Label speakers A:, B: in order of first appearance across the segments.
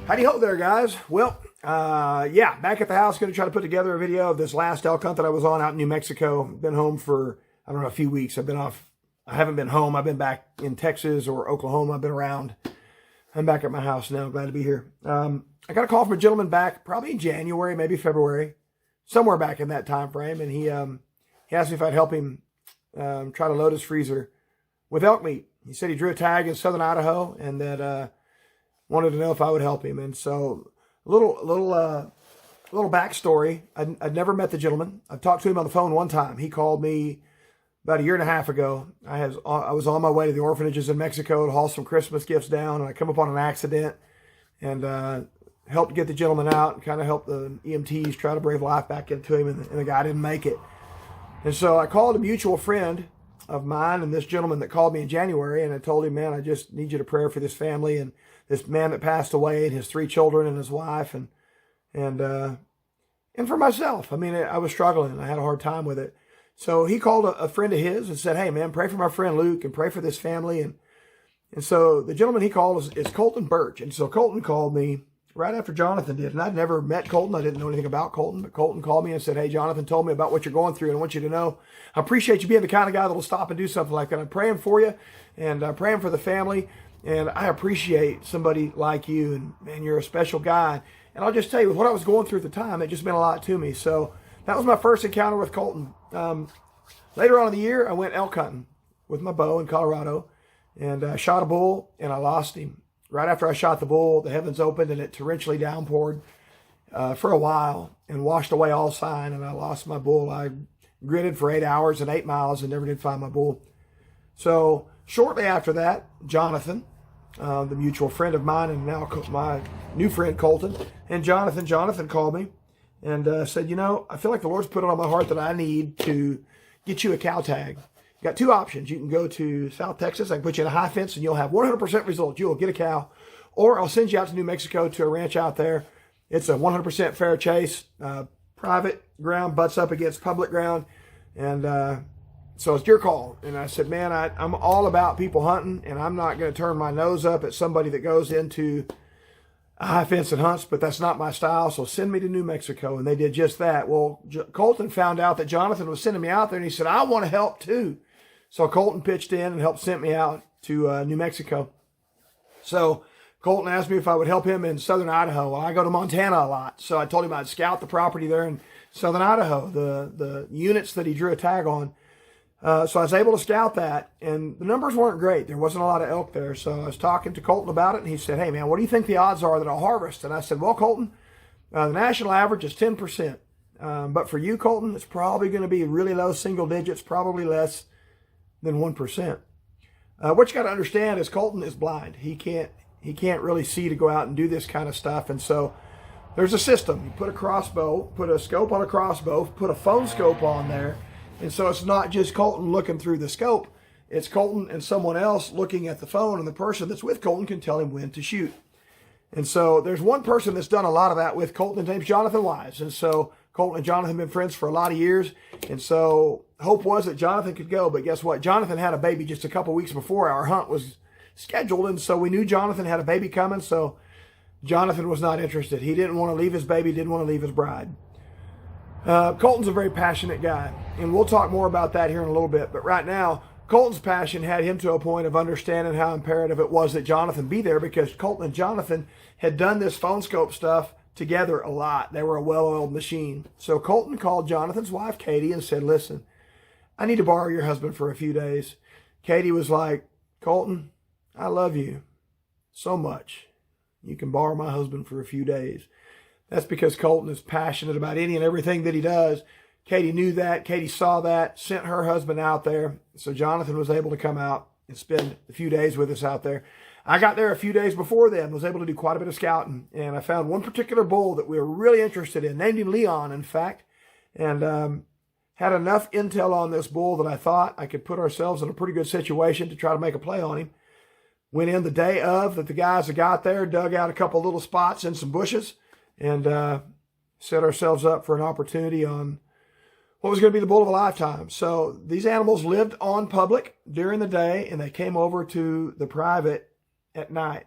A: Howdy ho there, guys. Well, yeah, back at the house, going to try to put together a video of this last elk hunt that I was on out in New Mexico. Been home for, I don't know, a few weeks. I haven't been home. I've been back in Texas or Oklahoma. I've been around. I'm back at my house now. Glad to be here. I got a call from a gentleman back probably in January, maybe February, somewhere back in that time frame. And he asked me if I'd help him try to load his freezer with elk meat. He said he drew a tag in southern Idaho and that wanted to know if I would help him. And so a little backstory. I'd never met the gentleman. I've talked to him on the phone one time. He called me about a year and a half ago. I was on my way to the orphanages in Mexico to haul some Christmas gifts down, and I come upon an accident and helped get the gentleman out and kind of helped the EMTs try to breathe life back into him, and the guy didn't make it. And so I called a mutual friend of mine and this gentleman that called me in January, and I told him, man, I just need you to pray for this family and this man that passed away and his 3 children and his wife and for myself. I mean, I was struggling. I had a hard time with it. So he called a friend of his and said, hey, man, pray for my friend Luke and pray for this family. And so the gentleman he called is Colton Birch. And so Colton called me right after Jonathan did. And I'd never met Colton. I didn't know anything about Colton. But Colton called me and said, hey, Jonathan told me about what you're going through, and I want you to know I appreciate you being the kind of guy that will stop and do something like that. I'm praying for you and I'm praying for the family. And I appreciate somebody like you. And, man, you're a special guy. And I'll just tell you, with what I was going through at the time, it just meant a lot to me. So that was my first encounter with Colton. Later on in the year, I went elk hunting with my bow in Colorado. And I shot a bull, and I lost him. Right after I shot the bull, the heavens opened, and it torrentially downpoured for a while and washed away all sign. And I lost my bull. I gritted for 8 hours and 8 miles and never did find my bull. So shortly after that, Jonathan, the mutual friend of mine and now my new friend Colton, and Jonathan called me and said, you know, I feel like the Lord's put it on my heart that I need to get you a cow tag. You got 2 options. You can go to South Texas. I can put you in a high fence and you'll have 100% results. You'll get a cow. Or I'll send you out to New Mexico to a ranch out there. It's a 100% fair chase, private ground, butts up against public ground. And so it's your call. And I said, man, I'm all about people hunting, and I'm not going to turn my nose up at somebody that goes into a high fence and hunts, but that's not my style. So send me to New Mexico. And they did just that. Well, Colton found out that Jonathan was sending me out there, and he said, I want to help too. So Colton pitched in and helped send me out to New Mexico. So Colton asked me if I would help him in southern Idaho. Well, I go to Montana a lot. So I told him I'd scout the property there in southern Idaho, the units that he drew a tag on. So I was able to scout that, and the numbers weren't great. There wasn't a lot of elk there. So I was talking to Colton about it, and he said, hey, man, what do you think the odds are that I'll harvest? And I said, well, Colton, the national average is 10%. But for you, Colton, it's probably going to be really low single digits, probably less than 1%. What you got to understand is Colton is blind. He can't really see to go out and do this kind of stuff. And so there's a system. You put a crossbow, put a scope on a crossbow, put a phone scope on there. And so it's not just Colton looking through the scope. It's Colton and someone else looking at the phone, and the person that's with Colton can tell him when to shoot. And so there's one person that's done a lot of that with Colton. His name's Jonathan Wise. And so Colton and Jonathan have been friends for a lot of years. And so hope was that Jonathan could go. But guess what? Jonathan had a baby just a couple weeks before our hunt was scheduled. And so we knew Jonathan had a baby coming. So Jonathan was not interested. He didn't want to leave his baby, didn't want to leave his bride. Colton's a very passionate guy, and we'll talk more about that here in a little bit. But right now, Colton's passion had him to a point of understanding how imperative it was that Jonathan be there, because Colton and Jonathan had done this phone scope stuff together a lot. They were a well-oiled machine. So Colton called Jonathan's wife, Katie, and said, listen, I need to borrow your husband for a few days. Katie was like, Colton, I love you so much. You can borrow my husband for a few days. That's because Colton is passionate about any and everything that he does. Katie knew that. Katie saw that, sent her husband out there. So Jonathan was able to come out and spend a few days with us out there. I got there a few days before then, was able to do quite a bit of scouting. And I found one particular bull that we were really interested in, named him Leon, in fact. And had enough intel on this bull that I thought I could put ourselves in a pretty good situation to try to make a play on him. Went in the day of that the guys that got there, dug out a couple little spots in some bushes, and set ourselves up for an opportunity on what was going to be the bull of a lifetime. So these animals lived on public during the day, and they came over to the private at night.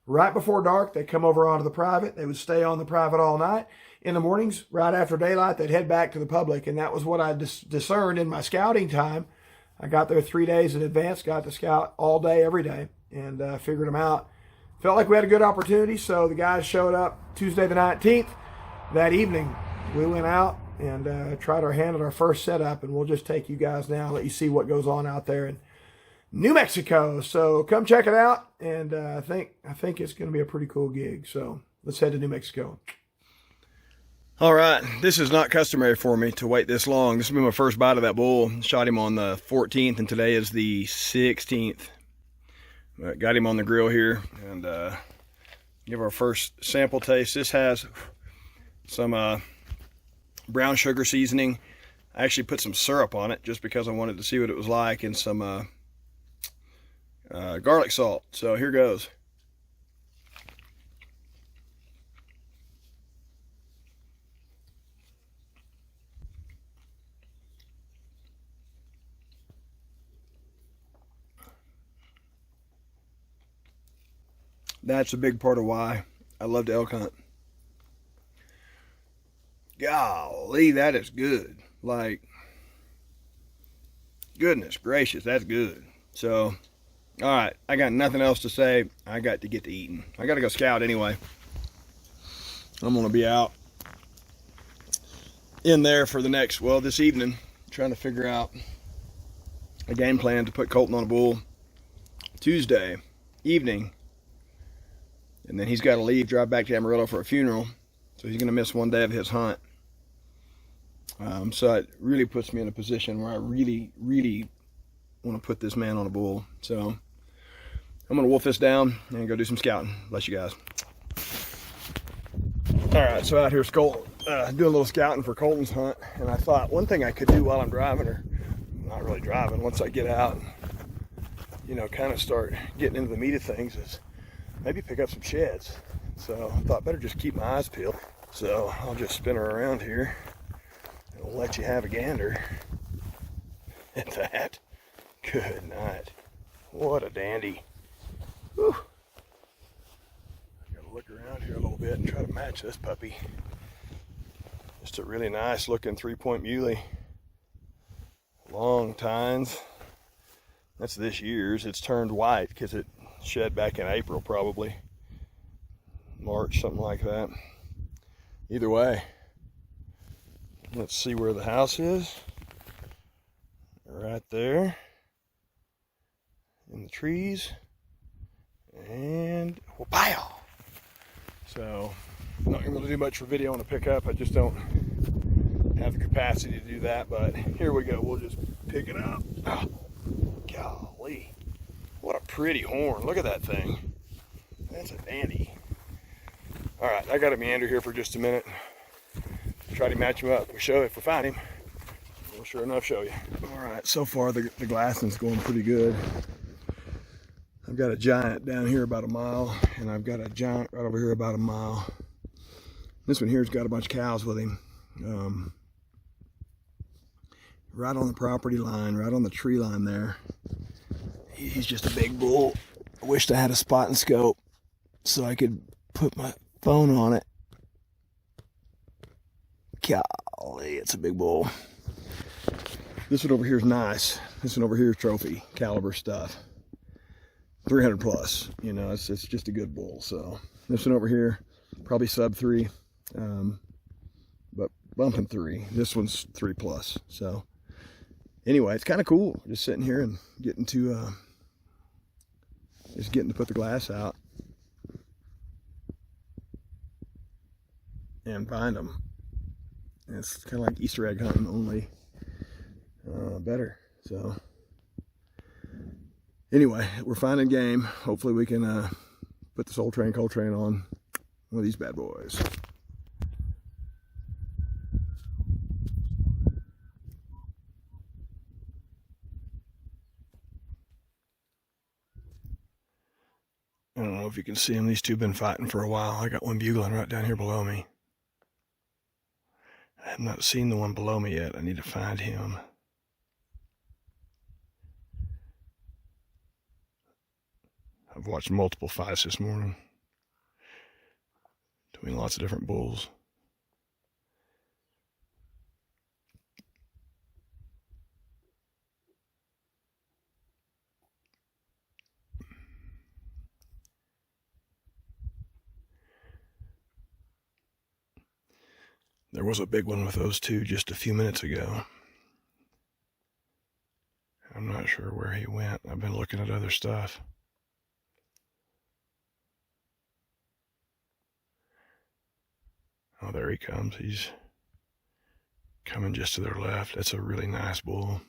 A: Right before dark, they'd come over onto the private. They would stay on the private all night. In the mornings, right after daylight, they'd head back to the public. And that was what I discerned in my scouting time. I got there 3 days in advance, got to scout all day, every day, and figured them out. Felt like we had a good opportunity, so the guys showed up Tuesday the 19th. That evening, we went out and tried our hand at our first setup, and we'll just take you guys now, let you see what goes on out there in New Mexico. So come check it out, and I think it's going to be a pretty cool gig. So let's head to New Mexico.
B: All right, this is not customary for me to wait this long. This will be my first bite of that bull. Shot him on the 14th, and today is the 16th. Got him on the grill here, and give our first sample taste. This has some brown sugar seasoning. I actually put some syrup on it just because I wanted to see what it was like, and some garlic salt. So here goes. That's a big part of why I love to elk hunt. Golly, that is good. Like, goodness gracious, that's good. So, all right, I got nothing else to say. I got to get to eating. I got to go scout anyway. I'm going to be out in there for the next, well, this evening, trying to figure out a game plan to put Colton on a bull Tuesday evening. And then he's got to leave, drive back to Amarillo for a funeral. So he's going to miss one day of his hunt. So it really puts me in a position where I really, really want to put this man on a bull. So I'm going to wolf this down and go do some scouting. Bless you guys. All right, so out here doing a little scouting for Colton's hunt. And I thought one thing I could do while I'm driving, or not really driving, once I get out, you know, kind of start getting into the meat of things, is maybe pick up some sheds. So I thought better just keep my eyes peeled. So I'll just spin her around here and I'll let you have a gander at that. Good night. What a dandy. Whew. Gotta look around here a little bit and try to match this puppy. Just a really nice looking 3-point muley. Long tines. That's this year's. It's turned white because it shed back in April, probably March, something like that. Either way, let's see where the house is. Right there in the trees, and wow. So I'm not able to do much for video on a pickup. I just don't have the capacity to do that, but here we go. We'll just pick it up. Oh, golly. What a pretty horn. Look at that thing. That's a dandy. All right, I got to meander here for just a minute. Try to match him up. If we find him, we'll sure enough show you. All right, so far the glassing's going pretty good. I've got a giant down here about a mile, and I've got a giant right over here about a mile. This one here's got a bunch of cows with him. Right on the property line, right on the tree line there. He's just a big bull. I wished I had a spot and scope so I could put my phone on it. Golly, it's a big bull. This one over here is nice. This one over here is trophy caliber stuff. 300 plus, you know, it's just a good bull. So this one over here, probably sub 3, but bumping 3. This one's 3 plus. So anyway, it's kind of cool just sitting here and getting to put the glass out and find them. And it's kind of like Easter egg hunting, only better. So anyway, we're finding game. Hopefully we can put this old train, coal train on one of these bad boys. I don't know if you can see them. These two have been fighting for a while. I got one bugling right down here below me. I have not seen the one below me yet. I need to find him. I've watched multiple fights this morning between lots of different bulls. There was a big one with those two just a few minutes ago. I'm not sure where he went. I've been looking at other stuff. Oh, there he comes. He's coming just to their left. That's a really nice bull.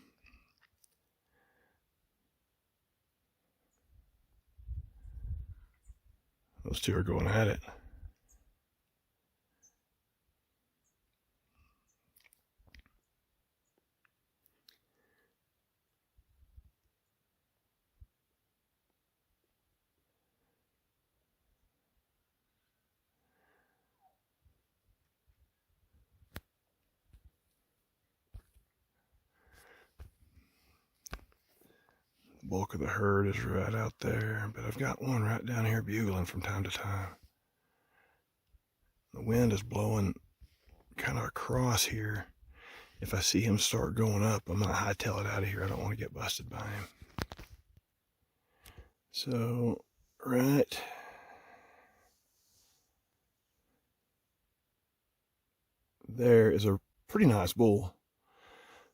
B: Those two are going at it. The bulk of the herd is right out there, but I've got one right down here bugling from time to time. The wind is blowing kind of across here. If I see him start going up, I'm going to hightail it out of here. I don't want to get busted by him. So, right there is a pretty nice bull.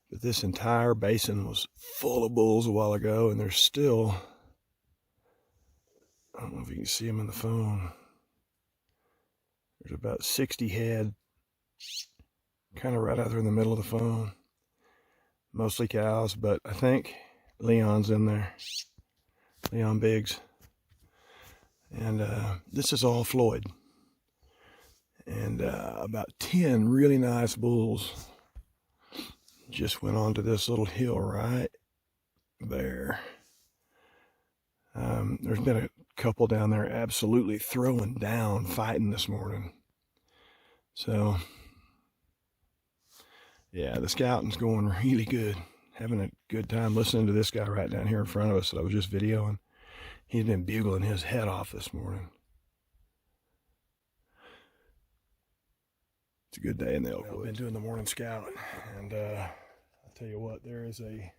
B: But this entire basin was full of bulls a while ago, and there's still, I don't know if you can see them in the phone, there's about 60 head kind of right out there in the middle of the phone. Mostly cows, but I think Leon's in there. Leon Biggs. And this is all Floyd. And about 10 really nice bulls just went onto this little hill right there. There's been a couple down there absolutely throwing down, fighting this morning. So, yeah, the scouting's going really good. Having a good time listening to this guy right down here in front of us that I was just videoing. He's been bugling his head off this morning. It's a good day in the elk woods. I've been doing the morning scouting, and I'll tell you what, there is a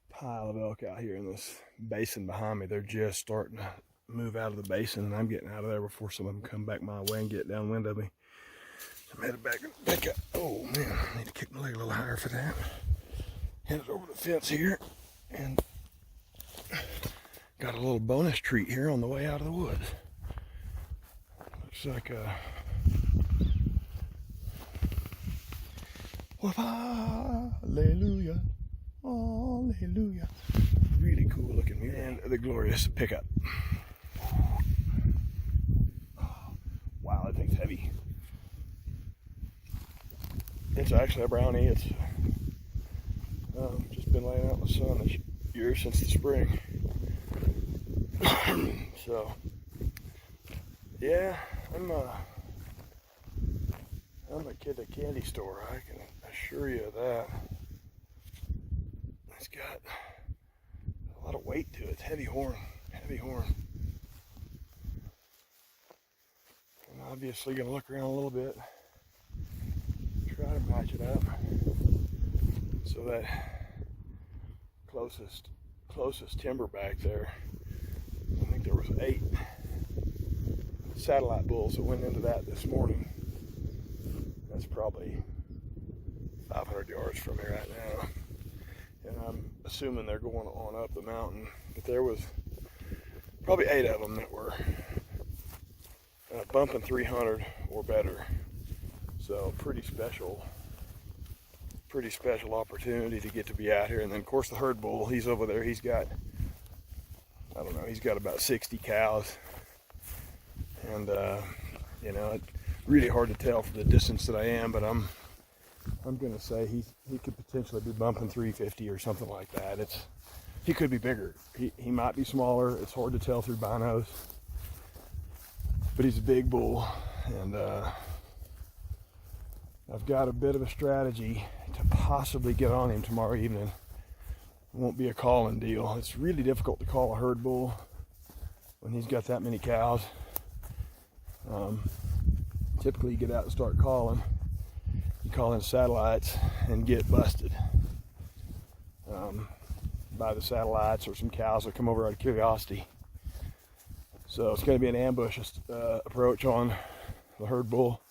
B: pile of elk out here in this basin behind me. They're just starting to move out of the basin, and I'm getting out of there before some of them come back my way and get downwind of me. So I'm headed back up. Oh man, I need to kick my leg a little higher for that. Headed over the fence here, and got a little bonus treat here on the way out of the woods. Looks like a hallelujah, hallelujah. Really cool looking mule. And the glorious pickup. Wow, that thing's heavy. It's actually a brownie. It's just been laying out in the sun this year since the spring. So, yeah, I'm a kid at a candy store. I can assure you of that. It's got a lot of weight to it. It's heavy horn, heavy horn. I'm obviously gonna look around a little bit, try to match it up so that closest timber back there. I think there was 8 satellite bulls that went into that this morning. That's probably 500 yards from me right now. And I'm assuming they're going on up the mountain. But there was probably 8 of them that were bumping 300 or better. So pretty special opportunity to get to be out here. And then of course the herd bull, he's over there. He's got, I don't know, he's got about 60 cows. And you know, it's really hard to tell from the distance that I am, but I'm gonna say he could potentially be bumping 350 or something like that. He could be bigger. He might be smaller. It's hard to tell through binos, but he's a big bull, and I've got a bit of a strategy to possibly get on him tomorrow evening. It won't be a calling deal. It's really difficult to call a herd bull when he's got that many cows. Typically you get out and start calling. You call in satellites and get busted by the satellites or some cows that come over out of curiosity. So it's going to be an ambush approach on the herd bull.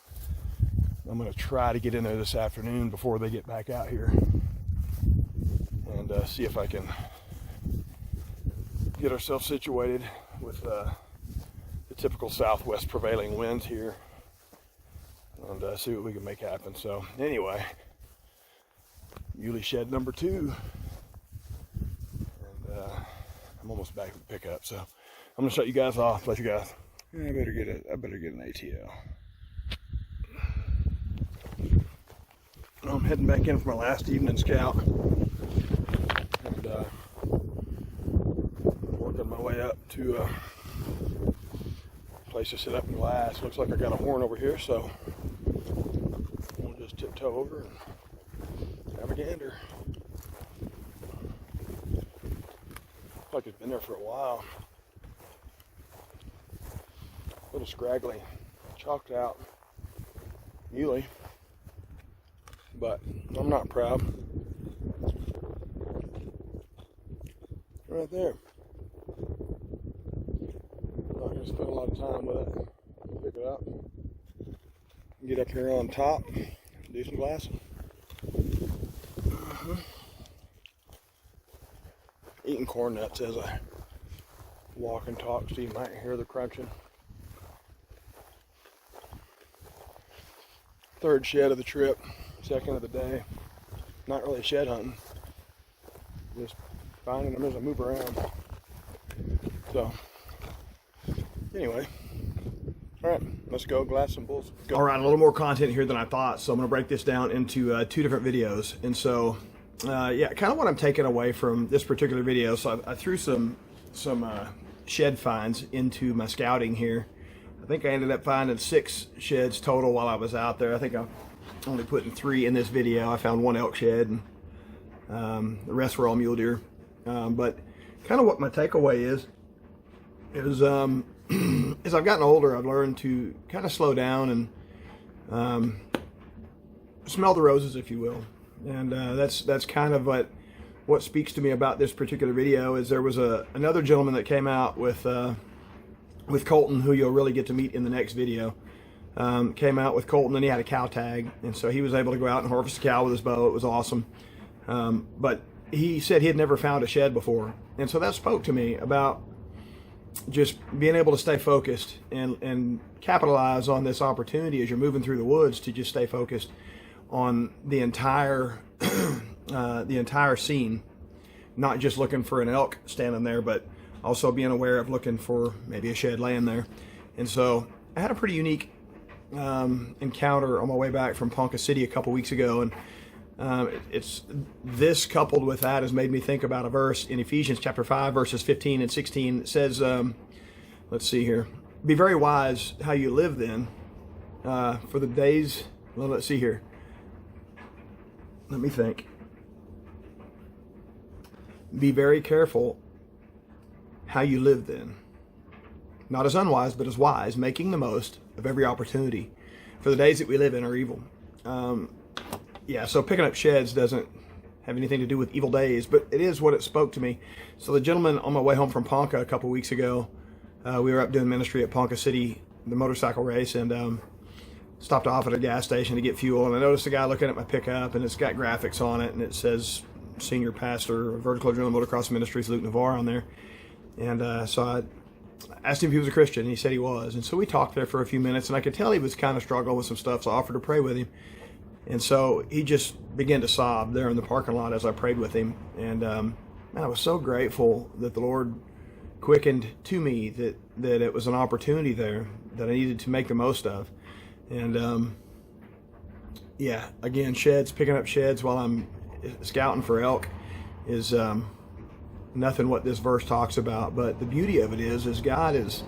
B: I'm going to try to get in there this afternoon before they get back out here and see if I can get ourselves situated with the typical southwest prevailing winds here and see what we can make happen. So anyway, muley shed number 2, and I'm almost back to the pickup, so I'm gonna shut you guys off. Let you guys. I better get an ATL. I'm heading back in for my last evening scout and working my way up to a place to sit up in glass. Looks like I got a horn over here, so we'll just tiptoe over and have a gander. Looks like it's been there for a while. A little scraggly, chalked out muley, but I'm not proud. Right there. Not going to spend a lot of time with it. Pick it up. Get up here on top. Do some glassing. Eating corn nuts as I walk and talk, so you might hear the crunching. Third shed of the trip, second of the day. Not really shed hunting, just finding them as I move around. So anyway, all right, let's go glass some bulls. Go. All right, a little more content here than I thought, so I'm going to break this down into 2 different videos. And so yeah, kind of what I'm taking away from this particular video. So I threw some shed finds into my scouting here. I think I ended up finding 6 sheds total while I was out there. I think I'm only putting 3 in this video. I found 1 elk shed, and the rest were all mule deer. But kind of what my takeaway is as I've gotten older, I've learned to kind of slow down and smell the roses, if you will. And that's kind of what speaks to me about this particular video. Is there was another gentleman that came out with Colton, who you'll really get to meet in the next video. Came out with Colton, and he had a cow tag, and so he was able to go out and harvest a cow with his bow. It was awesome. But he said he had never found a shed before, and so that spoke to me about just being able to stay focused and capitalize on this opportunity as you're moving through the woods, to just stay focused on the entire scene, not just looking for an elk standing there, but also being aware of looking for maybe a shed laying there. And so I had a pretty unique encounter on my way back from Ponca City a couple weeks ago, and it's this coupled with that has made me think about a verse in Ephesians chapter 5 verses 15 and 16. It says, let's see here, be very wise how you live then, for the days, well, let's see here, let me think. Be very careful how you live then, not as unwise but as wise, making the most of every opportunity, for the days that we live in are evil. Yeah, so picking up sheds doesn't have anything to do with evil days, but it is what it spoke to me. So the gentleman on my way home from Ponca a couple weeks ago, we were up doing ministry at Ponca City, the motorcycle race, and stopped off at a gas station to get fuel, and I noticed a guy looking at my pickup, and it's got graphics on it, and it says Senior Pastor, Vertical Adrenaline Motocross Ministries, Luke Navarre on there. And so I asked him if he was a Christian, and he said he was. And so we talked there for a few minutes, and I could tell he was kind of struggling with some stuff, so I offered to pray with him. And so he just began to sob there in the parking lot as I prayed with him. And man, I was so grateful that the Lord quickened to me that it was an opportunity there that I needed to make the most of. And yeah, again, picking up sheds while I'm scouting for elk is nothing what this verse talks about. But the beauty of it is God is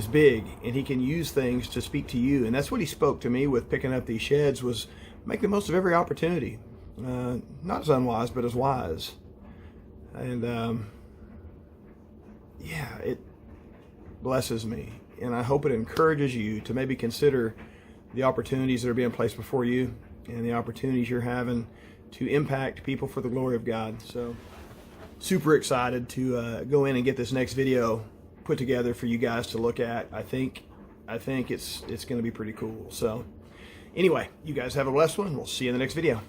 B: big, and he can use things to speak to you. And that's what he spoke to me with picking up these sheds, was
A: make the most of every opportunity. Not as unwise, but as wise. And yeah, it blesses me. And I hope it encourages you to maybe consider the opportunities that are being placed before you and the opportunities you're having to impact people for the glory of God. So super excited to go in and get this next video put together for you guys to look at. I think it's going to be pretty cool. So anyway, you guys have a blessed one. We'll see you in the next video.